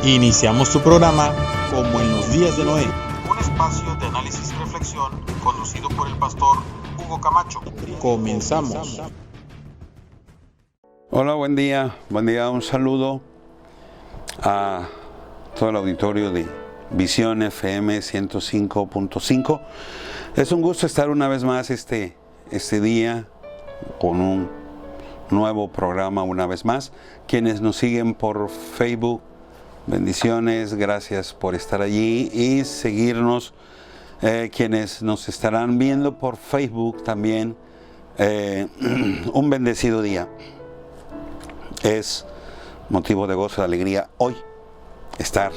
Iniciamos tu programa como en los días de Noé, un espacio de análisis y reflexión conducido por el pastor Hugo Camacho. Comenzamos. Hola, buen día, un saludo a todo el auditorio de Visión FM 105.5. Es un gusto estar una vez más este día con un nuevo programa una vez más. Quienes nos siguen por Facebook, bendiciones, gracias por estar allí y seguirnos. Quienes nos estarán viendo por Facebook también, un bendecido día. Es motivo de gozo, de alegría hoy estar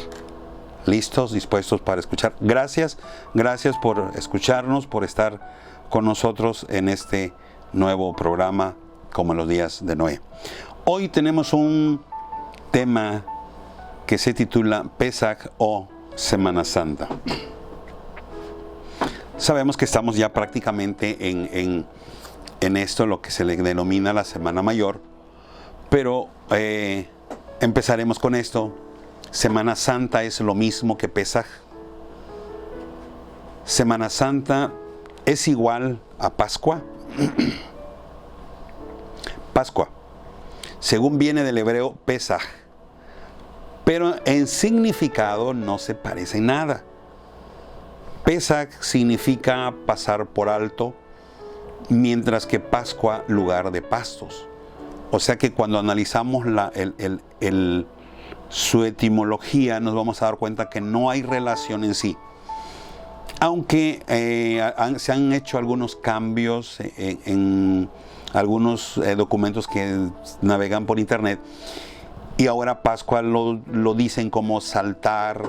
listos, dispuestos para escuchar. Gracias por escucharnos, por estar con nosotros en este nuevo programa como en los días de Noé. Hoy tenemos un tema que se titula Pesaj o Semana Santa. Sabemos que estamos ya prácticamente en esto, lo que se le denomina la Semana Mayor, pero empezaremos con esto. Semana Santa es lo mismo que Pesaj. Semana Santa es igual a Pascua. Pascua, según viene del hebreo Pesaj, pero en significado no se parece en nada. Pesaj significa pasar por alto, mientras que Pascua, lugar de pastos. O sea que cuando analizamos su etimología nos vamos a dar cuenta que no hay relación en sí. Aunque se han hecho algunos cambios en algunos documentos que navegan por internet, y ahora Pascua lo dicen como saltar,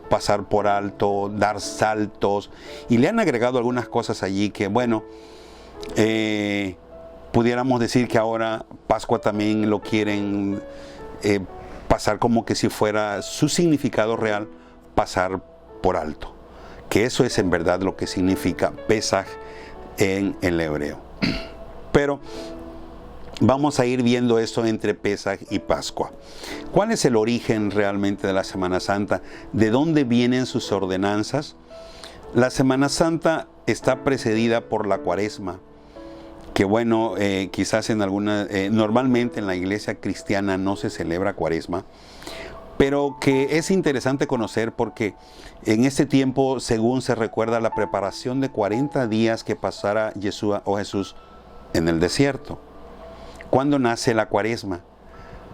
pasar por alto, dar saltos, y le han agregado algunas cosas allí que, bueno, pudiéramos decir que ahora Pascua también lo quieren pasar como que si fuera su significado real, pasar por alto, que eso es en verdad lo que significa Pesaj en el hebreo. Pero vamos a ir viendo esto entre Pesaj y Pascua. ¿Cuál es el origen realmente de la Semana Santa? ¿De dónde vienen sus ordenanzas? La Semana Santa está precedida por la Cuaresma, que bueno, quizás normalmente en la iglesia cristiana no se celebra Cuaresma, pero que es interesante conocer porque en este tiempo, según se recuerda, la preparación de 40 días que pasara Jesús en el desierto. ¿Cuándo nace la Cuaresma?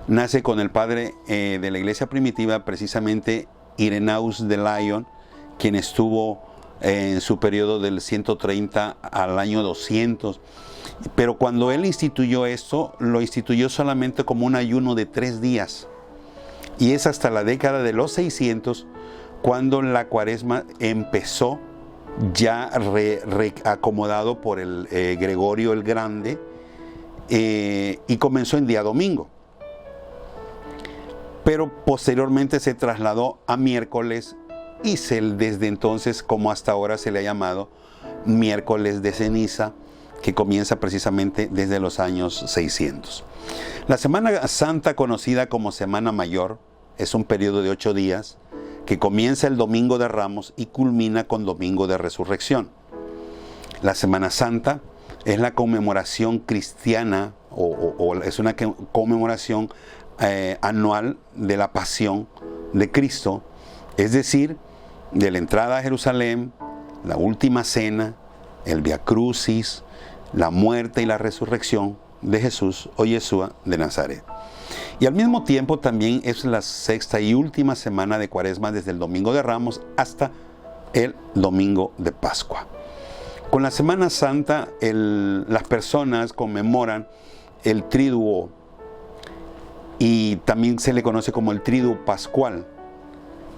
Nace con el padre de la iglesia primitiva, precisamente Irenaeus de Lyon, quien estuvo en su periodo del 130 al año 200. Pero cuando él instituyó esto, lo instituyó solamente como un ayuno de 3 días. Y es hasta la década de los 600 cuando la Cuaresma empezó, ya reacomodado por el Gregorio el Grande, y comenzó en día domingo. Pero posteriormente se trasladó a miércoles y desde entonces, como hasta ahora, se le ha llamado miércoles de ceniza, que comienza precisamente desde los años 600. La Semana Santa, conocida como Semana Mayor, es un periodo de 8 días que comienza el Domingo de Ramos y culmina con Domingo de Resurrección. La Semana Santa es la conmemoración cristiana o es una conmemoración anual de la pasión de Cristo, es decir, de la entrada a Jerusalén, la última cena, el Via Crucis, la muerte y la resurrección de Jesús o Yeshua de Nazaret. Y al mismo tiempo también es la sexta y última semana de Cuaresma, desde el Domingo de Ramos hasta el Domingo de Pascua. Con la Semana Santa, las personas conmemoran el Triduo, y también se le conoce como el Triduo Pascual.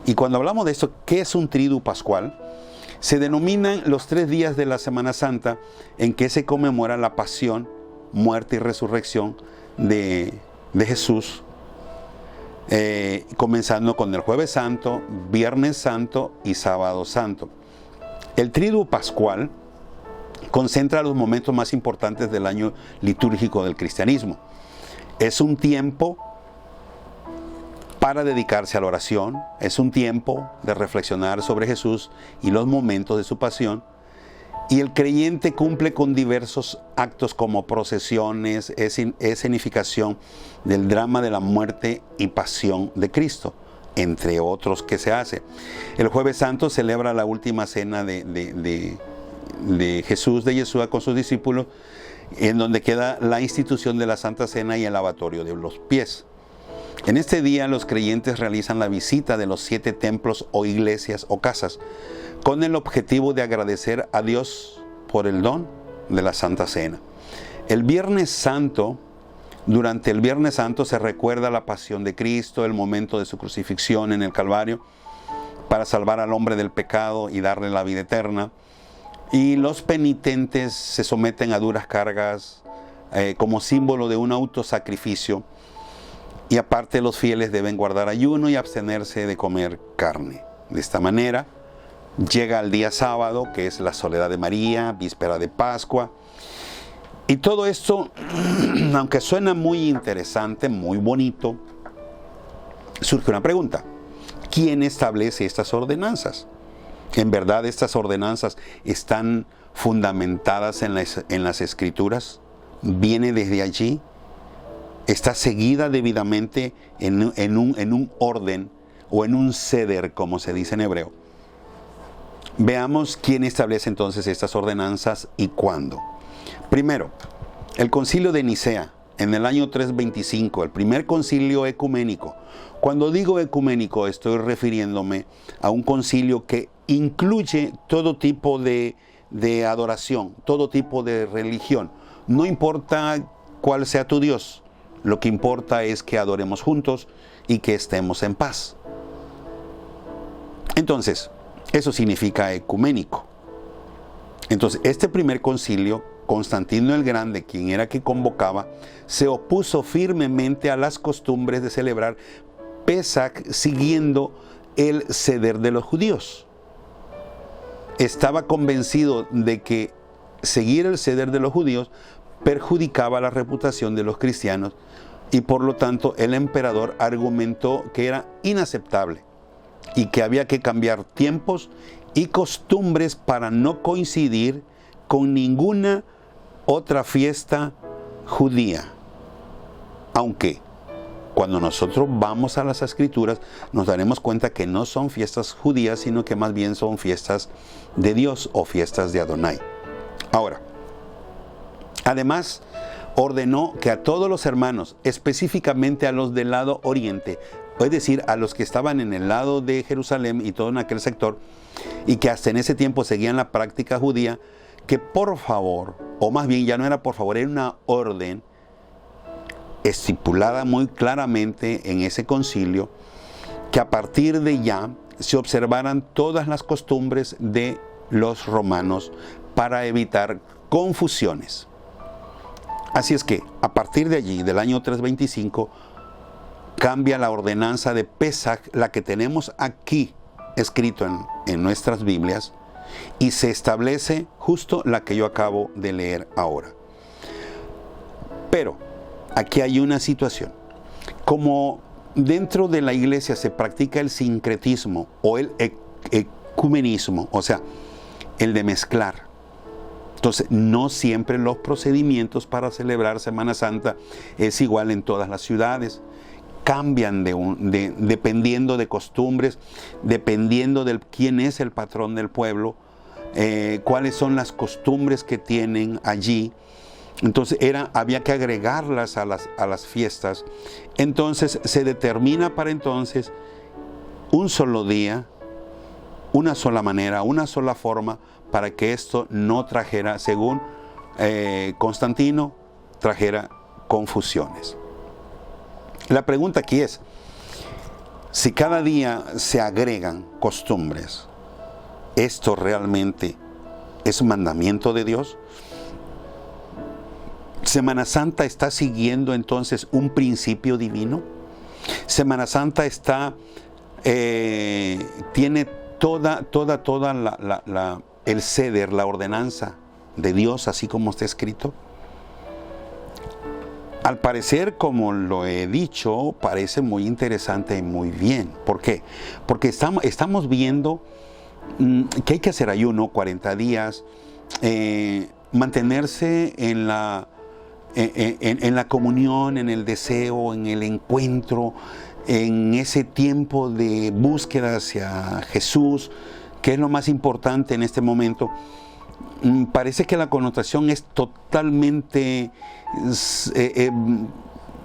Y cuando hablamos de esto, ¿qué es un Triduo Pascual? Se denominan los 3 días de la Semana Santa en que se conmemora la pasión, muerte y resurrección de Jesús, comenzando con el Jueves Santo, Viernes Santo y Sábado Santo. El Triduo Pascual concentra los momentos más importantes del año litúrgico del cristianismo. Es un tiempo para dedicarse a la oración. Es un tiempo de reflexionar sobre Jesús y los momentos de su pasión. Y el creyente cumple con diversos actos como procesiones, escenificación del drama de la muerte y pasión de Cristo, entre otros que se hace. El Jueves Santo celebra la última cena de Jesús, de Yeshua con sus discípulos, en donde queda la institución de la Santa Cena y el lavatorio de los pies. En este día los creyentes realizan la visita de los 7 templos o iglesias o casas, con el objetivo de agradecer a Dios por el don de la Santa Cena. El Viernes Santo, durante el Viernes Santo se recuerda la pasión de Cristo, el momento de su crucifixión en el Calvario, para salvar al hombre del pecado y darle la vida eterna. Y los penitentes se someten a duras cargas como símbolo de un autosacrificio. Y aparte los fieles deben guardar ayuno y abstenerse de comer carne. De esta manera llega el día sábado, que es la soledad de María, víspera de Pascua. Y todo esto, aunque suena muy interesante, muy bonito, surge una pregunta. ¿Quién establece estas ordenanzas? ¿En verdad estas ordenanzas están fundamentadas en las Escrituras? ¿Viene desde allí? ¿Está seguida debidamente en un orden o en un seder, como se dice en hebreo? Veamos quién establece entonces estas ordenanzas y cuándo. Primero, el concilio de Nicea, en el año 325, el primer concilio ecuménico. Cuando digo ecuménico, estoy refiriéndome a un concilio que incluye todo tipo de adoración, todo tipo de religión. No importa cuál sea tu Dios, lo que importa es que adoremos juntos y que estemos en paz. Entonces, eso significa ecuménico. Entonces, este primer concilio, Constantino el Grande, quien era que convocaba, se opuso firmemente a las costumbres de celebrar Pesach siguiendo el seder de los judíos. Estaba convencido de que seguir el seder de los judíos perjudicaba la reputación de los cristianos y por lo tanto el emperador argumentó que era inaceptable y que había que cambiar tiempos y costumbres para no coincidir con ninguna otra fiesta judía. Aunque cuando nosotros vamos a las Escrituras nos daremos cuenta que no son fiestas judías, sino que más bien son fiestas de Dios o fiestas de Adonai. Ahora, además ordenó que a todos los hermanos, específicamente a los del lado oriente, es decir, a los que estaban en el lado de Jerusalén y todo en aquel sector, y que hasta en ese tiempo seguían la práctica judía, que por favor, o más bien ya no era por favor, era una orden estipulada muy claramente en ese concilio, que a partir de ya se observaran todas las costumbres de los romanos para evitar confusiones. Así es que a partir de allí, del año 325, cambia la ordenanza de Pesach, la que tenemos aquí escrito en nuestras Biblias, y se establece justo la que yo acabo de leer ahora. Pero aquí hay una situación. Como dentro de la iglesia se practica el sincretismo o el ecumenismo, o sea, el de mezclar, entonces no siempre los procedimientos para celebrar Semana Santa es igual en todas las ciudades. Cambian dependiendo de costumbres, dependiendo de quién es el patrón del pueblo, cuáles son las costumbres que tienen allí. Entonces había que agregarlas a las fiestas. Entonces se determina para entonces un solo día, una sola manera, una sola forma, para que esto no trajera, según Constantino, trajera confusiones. La pregunta aquí es, si cada día se agregan costumbres, ¿esto realmente es un mandamiento de Dios? ¿Semana Santa está siguiendo entonces un principio divino? ¿Semana Santa tiene toda el ceder, la ordenanza de Dios, así como está escrito? al parecer, como lo he dicho, parece muy interesante y muy bien. ¿Por qué? Porque estamos viendo que hay que hacer ayuno 40 días, mantenerse en la comunión, en el deseo, en el encuentro, en ese tiempo de búsqueda hacia Jesús, que es lo más importante en este momento. Parece que la connotación es totalmente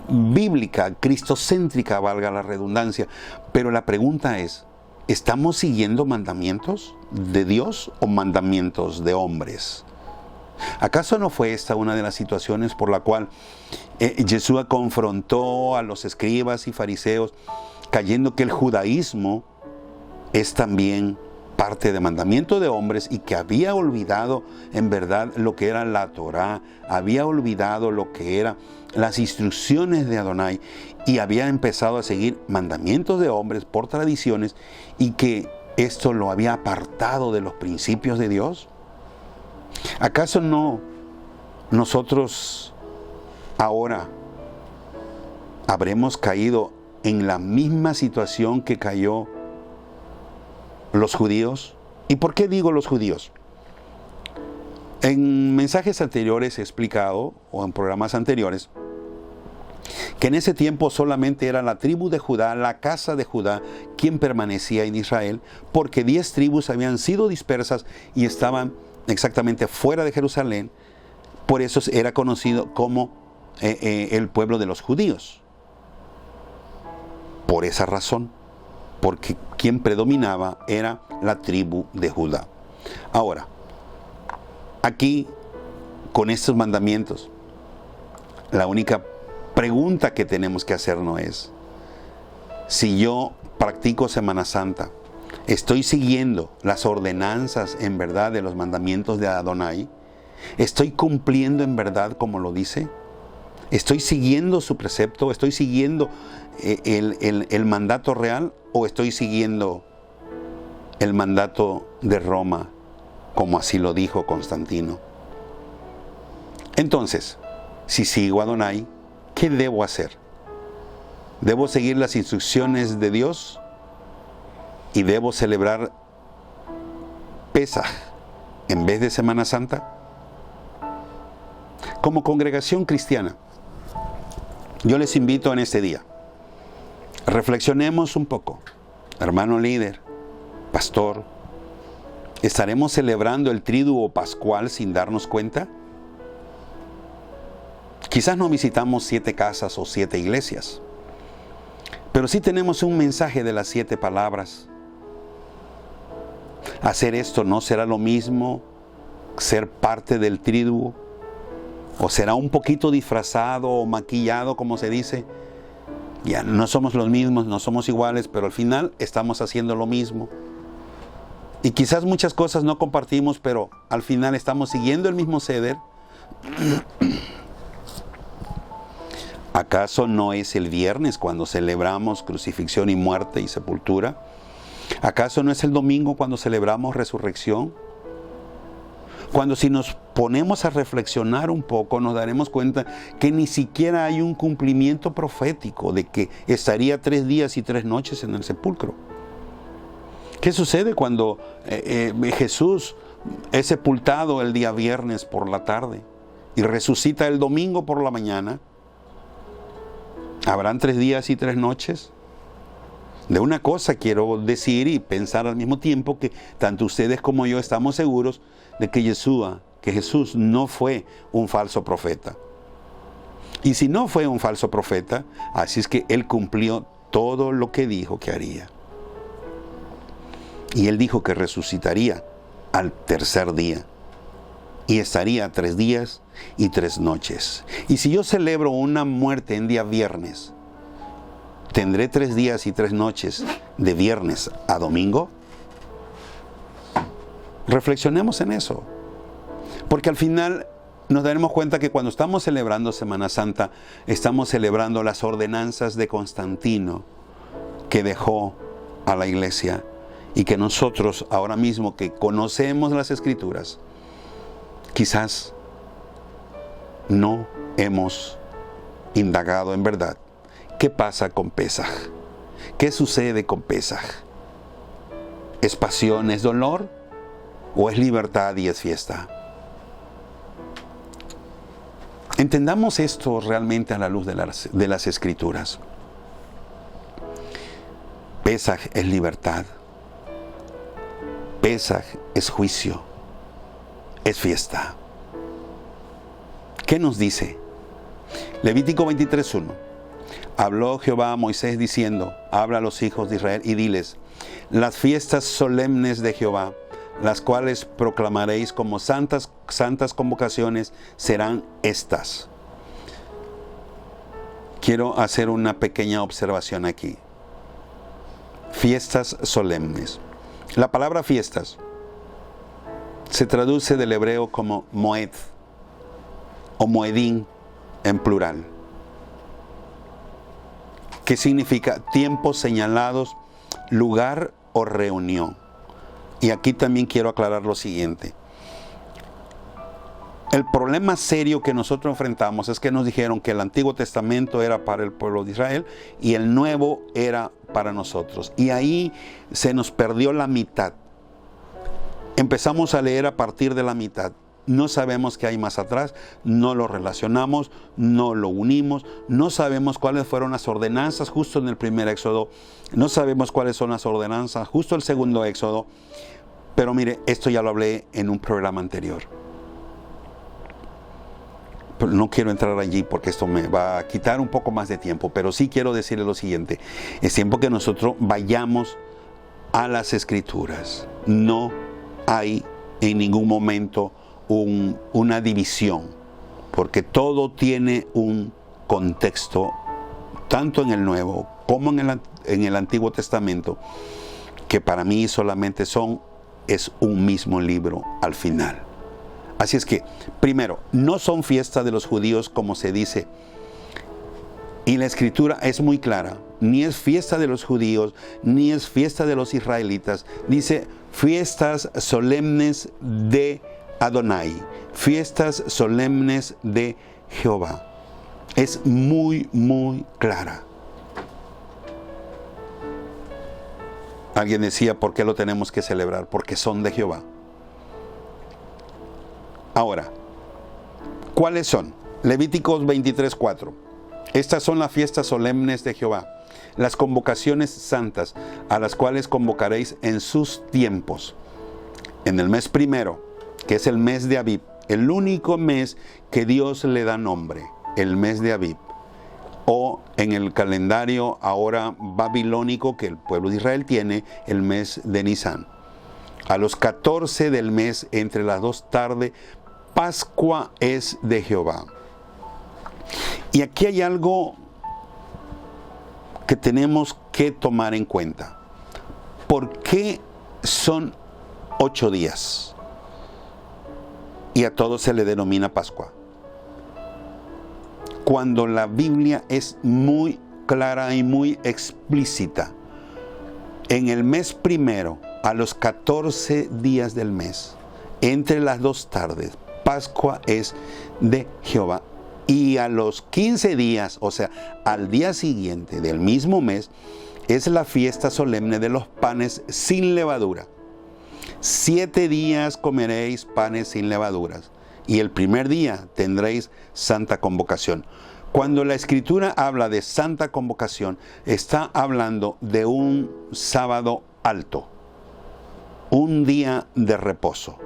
bíblica, cristocéntrica, valga la redundancia. Pero la pregunta es, ¿estamos siguiendo mandamientos de Dios o mandamientos de hombres? ¿Acaso no fue esta una de las situaciones por la cual Jesús confrontó a los escribas y fariseos, cayendo que el judaísmo es también parte de mandamiento de hombres y que había olvidado en verdad lo que era la Torá, había olvidado lo que eran las instrucciones de Adonai y había empezado a seguir mandamientos de hombres por tradiciones, y que esto lo había apartado de los principios de Dios? ¿Acaso no nosotros ahora habremos caído en la misma situación que cayó los judíos? ¿Y por qué digo los judíos? En mensajes anteriores he explicado, o en programas anteriores, que en ese tiempo solamente era la tribu de Judá, la casa de Judá, quien permanecía en Israel, porque 10 tribus habían sido dispersas y estaban exactamente fuera de Jerusalén. Por eso era conocido como el pueblo de los judíos. Por esa razón, porque quien predominaba era la tribu de Judá. Ahora, aquí, con estos mandamientos, la única pregunta que tenemos que hacernos es, si yo practico Semana Santa, ¿estoy siguiendo las ordenanzas en verdad de los mandamientos de Adonai? ¿Estoy cumpliendo en verdad como lo dice? ¿Estoy siguiendo su precepto? ¿Estoy siguiendo el mandato real? ¿O estoy siguiendo el mandato de Roma, como así lo dijo Constantino? Entonces, si sigo a Adonai, ¿qué debo hacer? ¿Debo seguir las instrucciones de Dios? ¿Y debo celebrar Pesaj en vez de Semana Santa? Como congregación cristiana, yo les invito en este día, reflexionemos un poco. Hermano líder, pastor, ¿estaremos celebrando el Triduo Pascual sin darnos cuenta? Quizás no visitamos 7 casas o 7 iglesias, pero sí tenemos un mensaje de las 7 palabras. Hacer esto no será lo mismo ser parte del Triduo, o será un poquito disfrazado o maquillado, como se dice. Ya no somos los mismos, no somos iguales, pero al final estamos haciendo lo mismo. Y quizás muchas cosas no compartimos, pero al final estamos siguiendo el mismo ceder. ¿Acaso no es el viernes cuando celebramos crucifixión y muerte y sepultura? ¿Acaso no es el domingo cuando celebramos resurrección? Cuando, si nos ponemos a reflexionar un poco, nos daremos cuenta que ni siquiera hay un cumplimiento profético de que estaría 3 días y 3 noches en el sepulcro. ¿Qué sucede cuando Jesús es sepultado el día viernes por la tarde y resucita el domingo por la mañana? ¿Habrán 3 días y 3 noches? De una cosa quiero decir y pensar al mismo tiempo, que tanto ustedes como yo estamos seguros de que Jesús no fue un falso profeta. Y si no fue un falso profeta, así es que Él cumplió todo lo que dijo que haría. Y Él dijo que resucitaría al tercer día y estaría 3 días y 3 noches. Y si yo celebro una muerte en día viernes, ¿tendré 3 días y 3 noches de viernes a domingo? Reflexionemos en eso. Porque al final nos daremos cuenta que cuando estamos celebrando Semana Santa, estamos celebrando las ordenanzas de Constantino que dejó a la iglesia, y que nosotros ahora mismo que conocemos las Escrituras, quizás no hemos indagado en verdad, ¿qué pasa con Pesaj? ¿Qué sucede con Pesaj? ¿Es pasión, es dolor? ¿O es libertad y es fiesta? Entendamos esto realmente a la luz de las Escrituras. Pesaj es libertad. Pesaj es juicio. Es fiesta. ¿Qué nos dice? Levítico 23:1. Habló Jehová a Moisés diciendo: habla a los hijos de Israel y diles: las fiestas solemnes de Jehová, las cuales proclamaréis como santas convocaciones, serán estas. Quiero hacer una pequeña observación aquí. Fiestas solemnes. La palabra fiestas se traduce del hebreo como moed o moedín en plural, que significa tiempos señalados, lugar o reunión. Y aquí también quiero aclarar lo siguiente. El problema serio que nosotros enfrentamos es que nos dijeron que el Antiguo Testamento era para el pueblo de Israel y el Nuevo era para nosotros. Y ahí se nos perdió la mitad. Empezamos a leer a partir de la mitad. No sabemos qué hay más atrás, no lo relacionamos, no lo unimos, no sabemos cuáles fueron las ordenanzas justo en el primer Éxodo, no sabemos cuáles son las ordenanzas justo en el segundo Éxodo, pero mire, esto ya lo hablé en un programa anterior. Pero no quiero entrar allí porque esto me va a quitar un poco más de tiempo, pero sí quiero decirle lo siguiente: es tiempo que nosotros vayamos a las Escrituras. No hay en ningún momento una división, porque todo tiene un contexto, tanto en el Nuevo como en el Antiguo Testamento, que para mí solamente es un mismo libro al final. Así es que, primero, no son fiestas de los judíos como se dice, y la Escritura es muy clara: ni es fiesta de los judíos, ni es fiesta de los israelitas. Dice fiestas solemnes de Adonai, fiestas solemnes de Jehová. Es muy, muy clara. Alguien decía: ¿por qué lo tenemos que celebrar? Porque son de Jehová. Ahora, ¿cuáles son? Levíticos 23:4. Estas son las fiestas solemnes de Jehová, las convocaciones santas, a las cuales convocaréis en sus tiempos. En el mes primero, que es el mes de Abib, el único mes que Dios le da nombre, el mes de Abib, o en el calendario ahora babilónico que el pueblo de Israel tiene, el mes de Nisán. A los 14 del mes, entre las 2 tardes, Pascua es de Jehová. Y aquí hay algo que tenemos que tomar en cuenta. ¿Por qué son 8 días? Y a todos se le denomina Pascua. Cuando la Biblia es muy clara y muy explícita. En el mes primero, a los 14 días del mes, entre las 2 tardes, Pascua es de Jehová. Y a los 15 días, o sea, al día siguiente del mismo mes, es la fiesta solemne de los panes sin levadura. 7 días comeréis panes sin levaduras, y el primer día tendréis santa convocación. Cuando la Escritura habla de santa convocación, está hablando de un sábado alto, un día de reposo.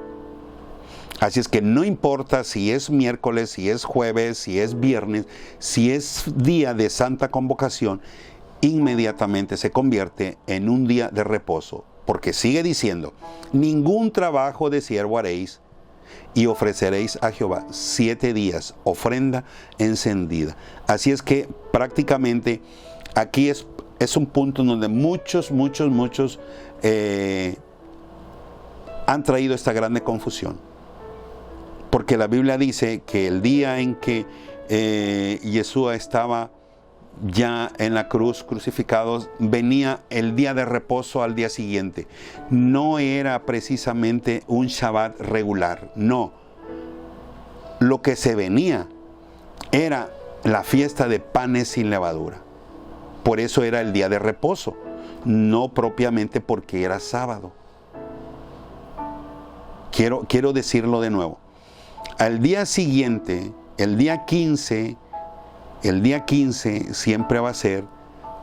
Así es que no importa si es miércoles, si es jueves, si es viernes, si es día de santa convocación, inmediatamente se convierte en un día de reposo, porque sigue diciendo: ningún trabajo de siervo haréis, y ofreceréis a Jehová 7 días ofrenda encendida. Así es que prácticamente aquí es un punto donde muchos han traído esta grande confusión. Porque la Biblia dice que el día en que Yeshua estaba ya en la cruz crucificado, venía el día de reposo al día siguiente. No era precisamente un Shabbat regular, no. Lo que se venía era la fiesta de panes sin levadura. Por eso era el día de reposo, no propiamente porque era sábado. Quiero decirlo de nuevo. Al día siguiente, el día 15 siempre va a ser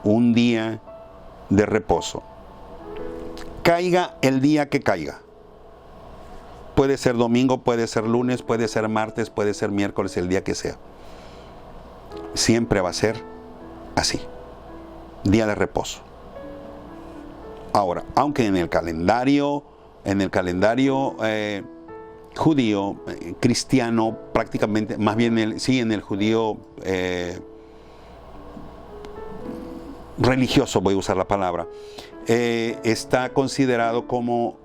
un día de reposo. Caiga el día que caiga. Puede ser domingo, puede ser lunes, puede ser martes, puede ser miércoles, el día que sea. Siempre va a ser así. Día de reposo. Ahora, aunque en el calendario judío, cristiano, prácticamente, más bien en el judío religioso, voy a usar la palabra, está considerado como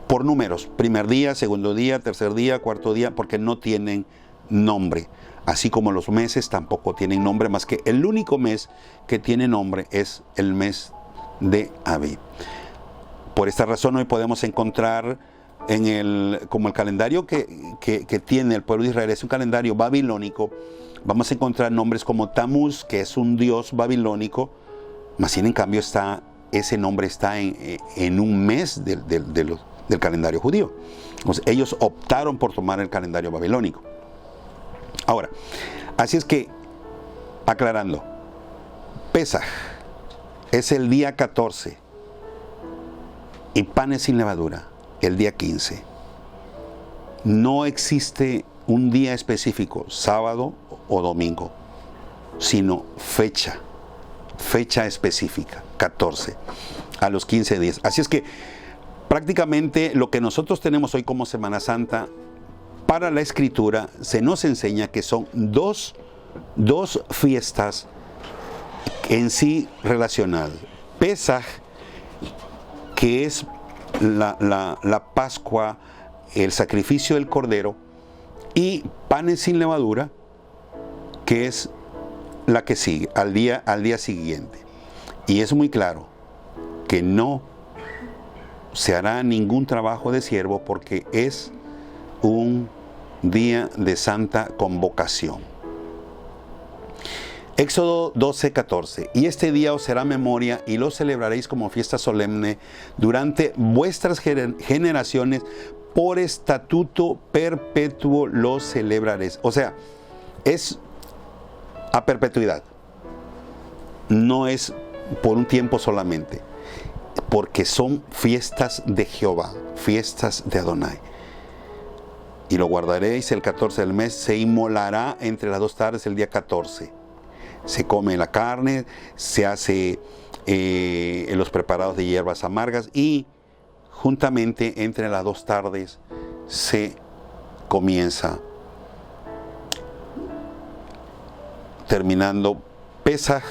por números, primer día, segundo día, tercer día, cuarto día, porque no tienen nombre. Así como los meses tampoco tienen nombre, más que el único mes que tiene nombre es el mes de Abib. Por esta razón hoy podemos encontrar como el calendario que tiene el pueblo de Israel es un calendario babilónico, vamos a encontrar nombres como Tamuz, que es un dios babilónico, más sin en cambio ese nombre está en un mes del calendario judío. Entonces, ellos optaron por tomar el calendario babilónico. Ahora, así es que, aclarando, Pesaj es el día 14 y panes sin levadura el día 15. No existe un día específico, sábado o domingo, sino fecha específica, 14 a los 15 días. Así es que prácticamente lo que nosotros tenemos hoy como Semana Santa, para la Escritura se nos enseña que son dos fiestas en sí relacionadas. Pesaj, que es la Pascua, el sacrificio del Cordero, y panes sin levadura, que es la que sigue, al día siguiente. Y es muy claro que no se hará ningún trabajo de siervo porque es un día de santa convocación. Éxodo 12:14. Y este día os será memoria y lo celebraréis como fiesta solemne durante vuestras generaciones, por estatuto perpetuo lo celebraréis. O sea, es a perpetuidad. No es por un tiempo solamente, porque son fiestas de Jehová, fiestas de Adonai. Y lo guardaréis el 14 del mes, se inmolará entre las 2 tardes el día 14. Se come la carne, se hace los preparados de hierbas amargas y juntamente entre las 2 tardes se comienza, terminando Pesaj,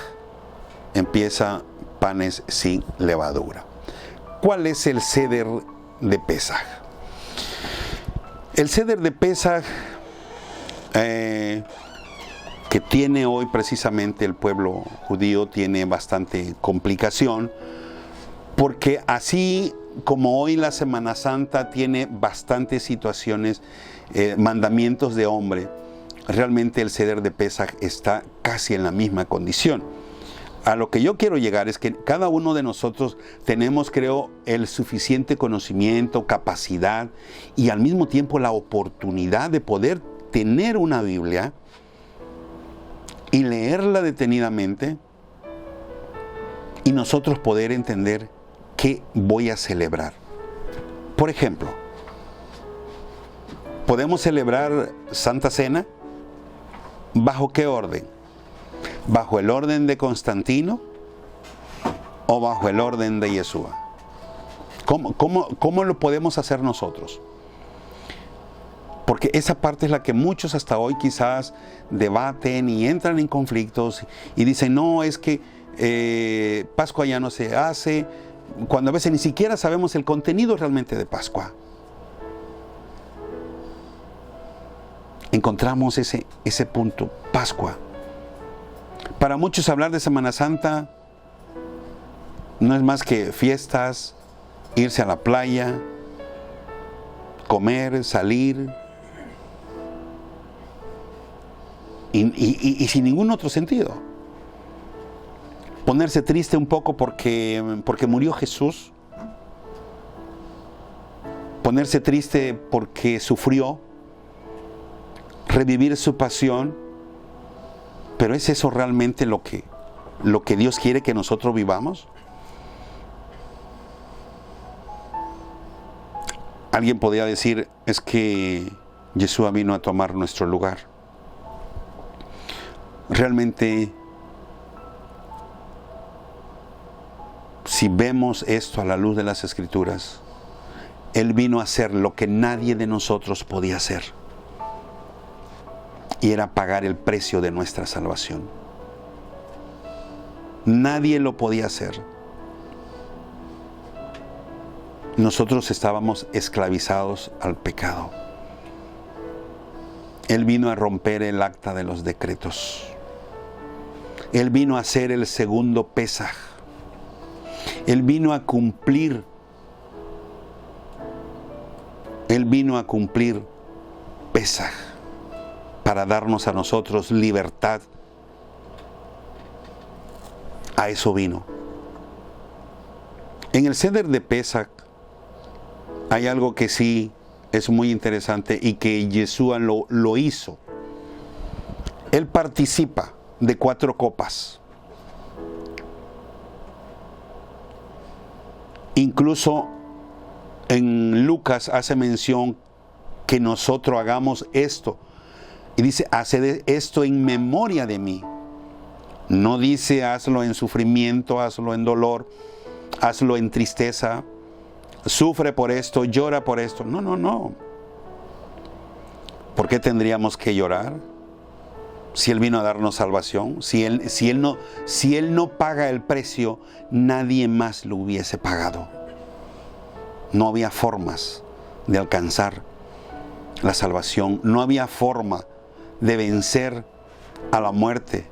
empieza panes sin levadura. ¿Cuál es el Seder de Pesaj? El Seder de Pesaj que tiene hoy precisamente el pueblo judío tiene bastante complicación, porque así como hoy la Semana Santa tiene bastantes situaciones, mandamientos de hombre, realmente el Seder de Pesaj está casi en la misma condición. A lo que yo quiero llegar es que cada uno de nosotros tenemos, creo, el suficiente conocimiento, capacidad y al mismo tiempo la oportunidad de poder tener una Biblia y leerla detenidamente y nosotros poder entender qué voy a celebrar. Por ejemplo, ¿podemos celebrar Santa Cena? ¿Bajo qué orden? ¿Bajo el orden de Constantino o bajo el orden de Yeshua? ¿Cómo lo podemos hacer nosotros? Porque esa parte es la que muchos hasta hoy quizás debaten y entran en conflictos y dicen, no, es que Pascua ya no se hace, cuando a veces ni siquiera sabemos el contenido realmente de Pascua. Encontramos ese punto, Pascua. Para muchos hablar de Semana Santa no es más que fiestas, irse a la playa, comer, salir. y sin ningún otro sentido. Ponerse triste un poco porque murió Jesús. Ponerse triste porque sufrió. Revivir su pasión. Pero ¿es eso realmente lo que Dios quiere que nosotros vivamos? Alguien podría decir, es que Yeshua vino a tomar nuestro lugar. Realmente, si vemos esto a la luz de las Escrituras, Él vino a hacer lo que nadie de nosotros podía hacer. Y era pagar el precio de nuestra salvación. Nadie lo podía hacer. Nosotros estábamos esclavizados al pecado. Él vino a romper el acta de los decretos. Él vino a hacer el segundo Pesaj. Él vino a cumplir. Él vino a cumplir Pesaj para darnos a nosotros libertad. A eso vino. En el Seder de Pesaj hay algo que sí es muy interesante y que Yeshua lo hizo. Él participa de 4 copas. Incluso en Lucas hace mención que nosotros hagamos esto. Y dice, haced esto en memoria de mí. No dice, hazlo en sufrimiento, hazlo en dolor, hazlo en tristeza. Sufre por esto, llora por esto. No, no, no. ¿Por qué tendríamos que llorar? Si Él vino a darnos salvación, si Él no paga el precio, nadie más lo hubiese pagado. No había formas de alcanzar la salvación. No había forma de vencer a la muerte.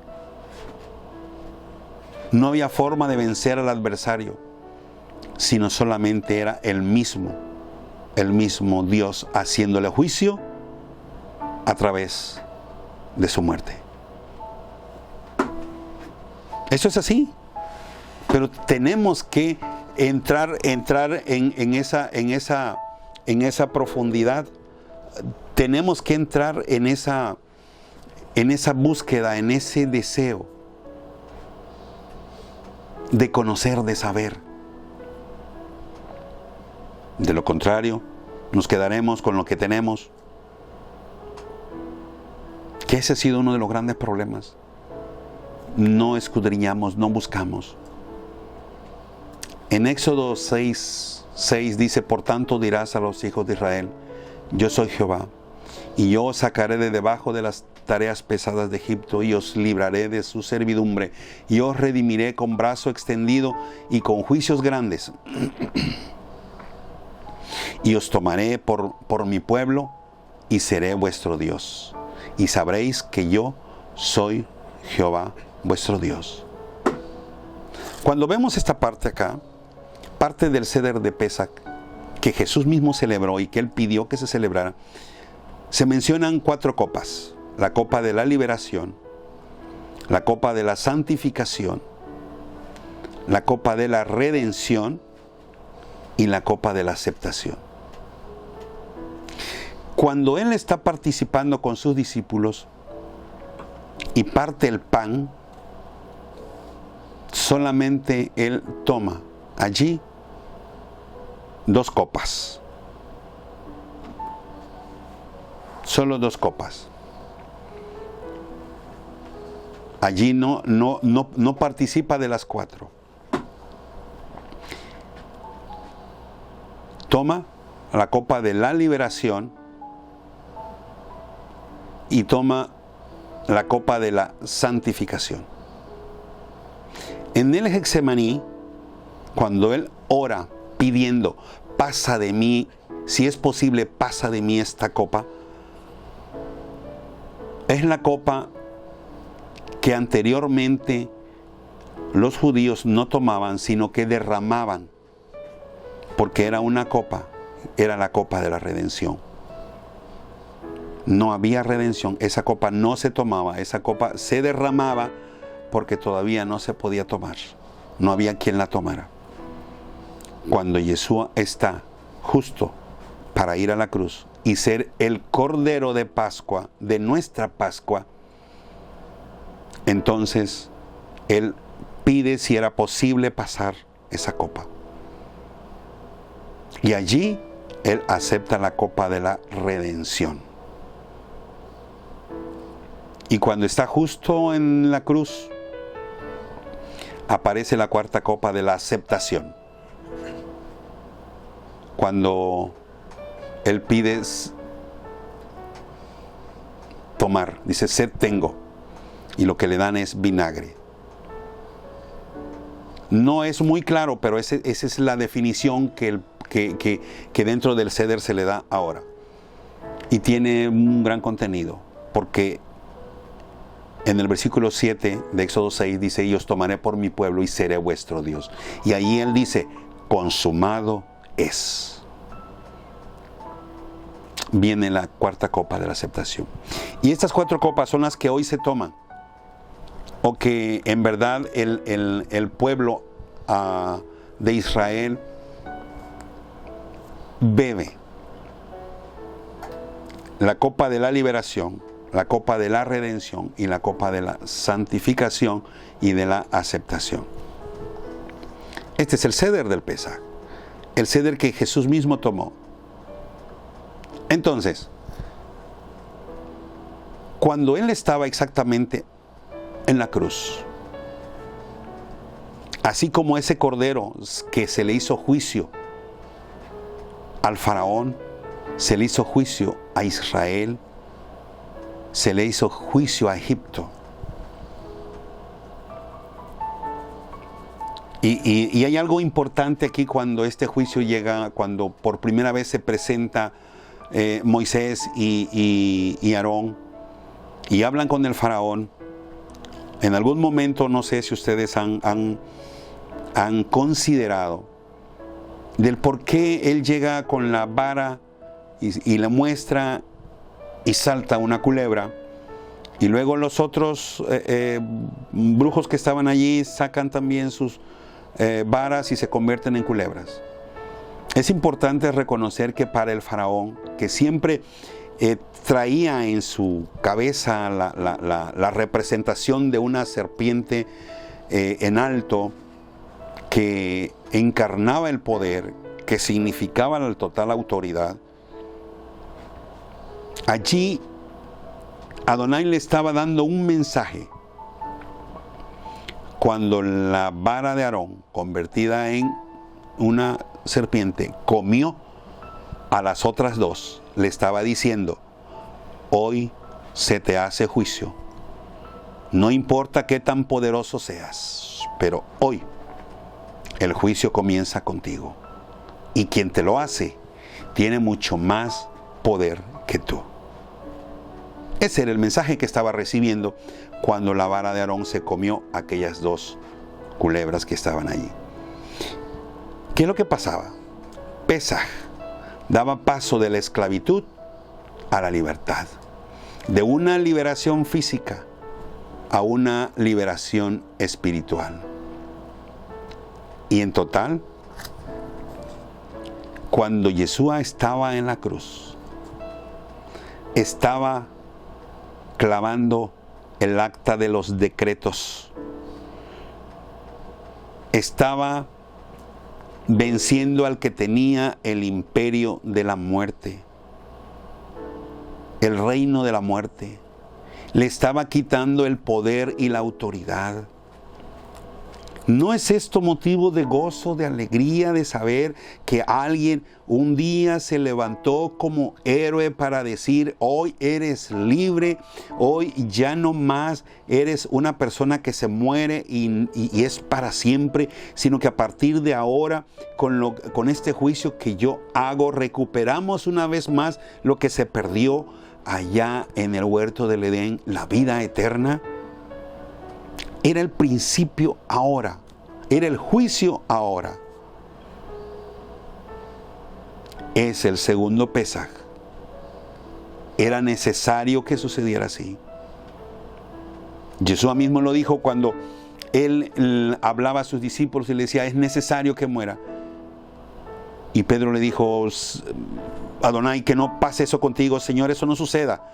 No había forma de vencer al adversario, sino solamente era el mismo Dios haciéndole juicio a través de su muerte. Eso es así, pero tenemos que entrar en esa profundidad. Tenemos que entrar en esa búsqueda, en ese deseo de conocer, de saber. De lo contrario, nos quedaremos con lo que tenemos. Que ese ha sido uno de los grandes problemas. No escudriñamos, no buscamos. En Éxodo 6:6 dice, por tanto dirás a los hijos de Israel, yo soy Jehová, y yo os sacaré de debajo de las tareas pesadas de Egipto, y os libraré de su servidumbre, y os redimiré con brazo extendido y con juicios grandes. Y os tomaré por mi pueblo, y seré vuestro Dios. Y sabréis que yo soy Jehová, vuestro Dios. Cuando vemos esta parte acá, parte del Seder de Pesaj, que Jesús mismo celebró y que Él pidió que se celebrara, se mencionan 4 copas. La copa de la liberación, la copa de la santificación, la copa de la redención y la copa de la aceptación. Cuando Él está participando con sus discípulos y parte el pan, solamente Él toma allí 2 copas. Solo 2 copas. Allí no participa de las 4. Toma la copa de la liberación y toma la copa de la santificación. En el Getsemaní, cuando Él ora pidiendo, pasa de mí, si es posible, pasa de mí esta copa, es la copa que anteriormente los judíos no tomaban, sino que derramaban, porque era una copa, era la copa de la redención. no había redención. Esa copa no se tomaba, esa copa se derramaba porque todavía no se podía tomar. No había quien la tomara. Cuando Yeshua está justo para ir a la cruz y ser el Cordero de Pascua, de nuestra Pascua, entonces Él pide si era posible pasar esa copa. Y allí Él acepta la copa de la redención. Y cuando está justo en la cruz, aparece la cuarta copa de la aceptación. Cuando Él pide tomar, dice, sed tengo, y lo que le dan es vinagre. No es muy claro, pero esa es la definición que dentro del ceder se le da ahora. Y tiene un gran contenido, porque en el versículo 7 de Éxodo 6 dice, y os tomaré por mi pueblo y seré vuestro Dios. Y ahí Él dice, consumado es. Viene la cuarta copa de la aceptación. Y estas 4 copas son las que hoy se toman, o que en verdad el pueblo de Israel bebe. La copa de la liberación, la copa de la redención y la copa de la santificación y de la aceptación. Este es el ceder del Pesaj, el ceder que Jesús mismo tomó. Entonces, cuando Él estaba exactamente en la cruz, así como ese cordero que se le hizo juicio al faraón, se le hizo juicio a Israel, se le hizo juicio a Egipto. Y hay algo importante aquí cuando este juicio llega, cuando por primera vez se presenta Moisés y Aarón y hablan con el faraón. En algún momento, no sé si ustedes han considerado del por qué él llega con la vara y la muestra y salta una culebra, y luego los otros brujos que estaban allí sacan también sus varas y se convierten en culebras. Es importante reconocer que para el faraón, que siempre traía en su cabeza la representación de una serpiente en alto que encarnaba el poder, que significaba la total autoridad, allí Adonai le estaba dando un mensaje. Cuando la vara de Aarón, convertida en una serpiente, comió a las otras 2, le estaba diciendo, hoy se te hace juicio. No importa qué tan poderoso seas, pero hoy el juicio comienza contigo. Y quien te lo hace tiene mucho más poder que tú. Ese era el mensaje que estaba recibiendo cuando la vara de Aarón se comió aquellas 2 culebras que estaban allí. ¿Qué es lo que pasaba? Pesaj daba paso de la esclavitud a la libertad, de una liberación física a una liberación espiritual. Y en total, cuando Yeshua estaba en la cruz, estaba clavando el acta de los decretos, estaba venciendo al que tenía el imperio de la muerte, el reino de la muerte. Le estaba quitando el poder y la autoridad. ¿No es esto motivo de gozo, de alegría, de saber que alguien un día se levantó como héroe para decir, hoy eres libre, hoy ya no más eres una persona que se muere y es para siempre, sino que a partir de ahora, con este juicio que yo hago, recuperamos una vez más lo que se perdió allá en el huerto del Edén, la vida eterna? Era el principio ahora, era el juicio ahora. Es el segundo Pesaj. Era necesario que sucediera así. Jesús mismo lo dijo cuando Él hablaba a sus discípulos y le decía, es necesario que muera. Y Pedro le dijo, Adonai, que no pase eso contigo, Señor, eso no suceda.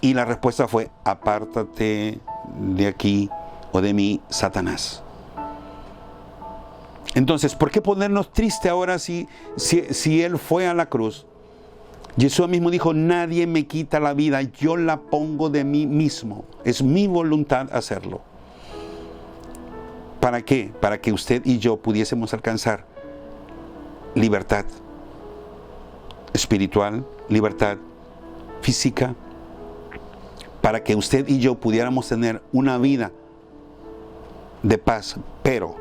Y la respuesta fue, apártate de aquí o de mí, Satanás. Entonces, ¿por qué ponernos triste ahora si Él fue a la cruz? Jesús mismo dijo, nadie me quita la vida, yo la pongo de mí mismo. Es mi voluntad hacerlo. ¿Para qué? Para que usted y yo pudiésemos alcanzar libertad espiritual, libertad física, para que usted y yo pudiéramos tener una vida de paz, pero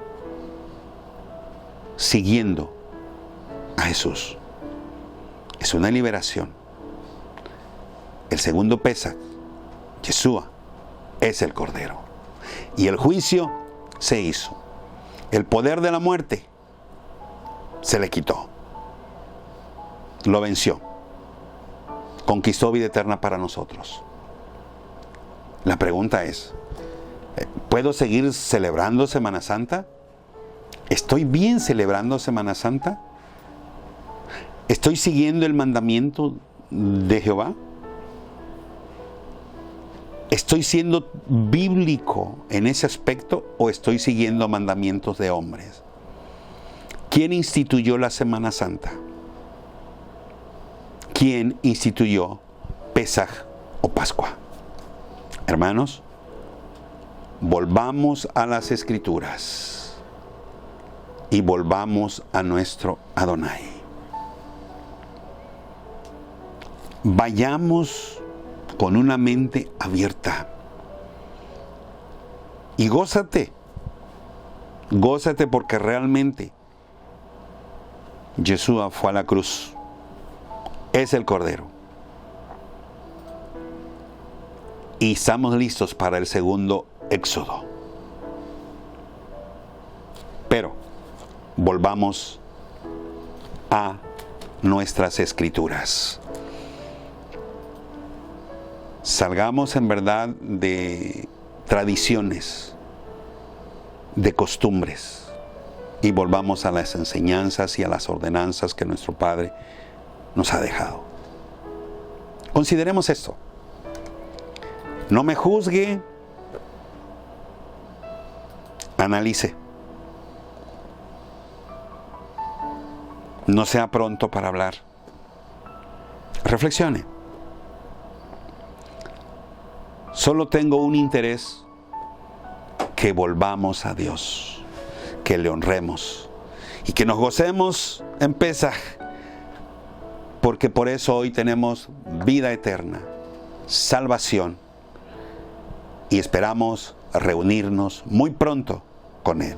siguiendo a Jesús. Es una liberación. El segundo Pesaj, Yeshua, es el Cordero. Y el juicio se hizo. El poder de la muerte se le quitó. Lo venció. Conquistó vida eterna para nosotros. La pregunta es, ¿puedo seguir celebrando Semana Santa? ¿Estoy bien celebrando Semana Santa? ¿Estoy siguiendo el mandamiento de Jehová? ¿Estoy siendo bíblico en ese aspecto o estoy siguiendo mandamientos de hombres? ¿Quién instituyó la Semana Santa? ¿Quién instituyó Pesaj o Pascua? Hermanos, volvamos a las Escrituras y volvamos a nuestro Adonai. Vayamos con una mente abierta y gózate porque realmente Yeshua fue a la cruz, es el Cordero y estamos listos para el segundo éxodo. Pero volvamos a nuestras Escrituras. Salgamos en verdad de tradiciones, de costumbres y volvamos a las enseñanzas y a las ordenanzas que nuestro Padre nos ha dejado. Consideremos esto. No me juzgue, analice. No sea pronto para hablar. Reflexione. Solo tengo un interés, que volvamos a Dios, que le honremos y que nos gocemos en Pesaj, porque por eso hoy tenemos vida eterna, salvación y esperamos reunirnos muy pronto con Él.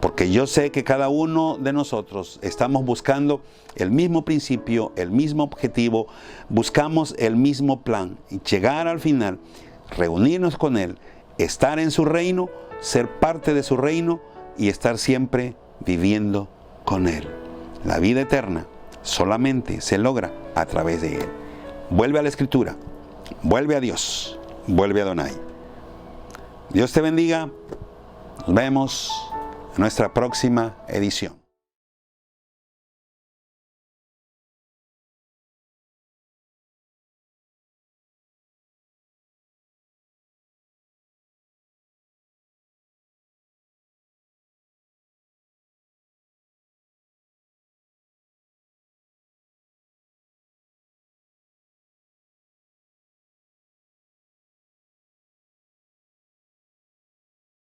Porque yo sé que cada uno de nosotros estamos buscando el mismo principio, el mismo objetivo, buscamos el mismo plan y llegar al final, reunirnos con Él, estar en su reino, ser parte de su reino y estar siempre viviendo con Él. La vida eterna solamente se logra a través de Él. Vuelve a la Escritura, vuelve a Dios, vuelve a Adonai. Dios te bendiga, nos vemos en nuestra próxima edición.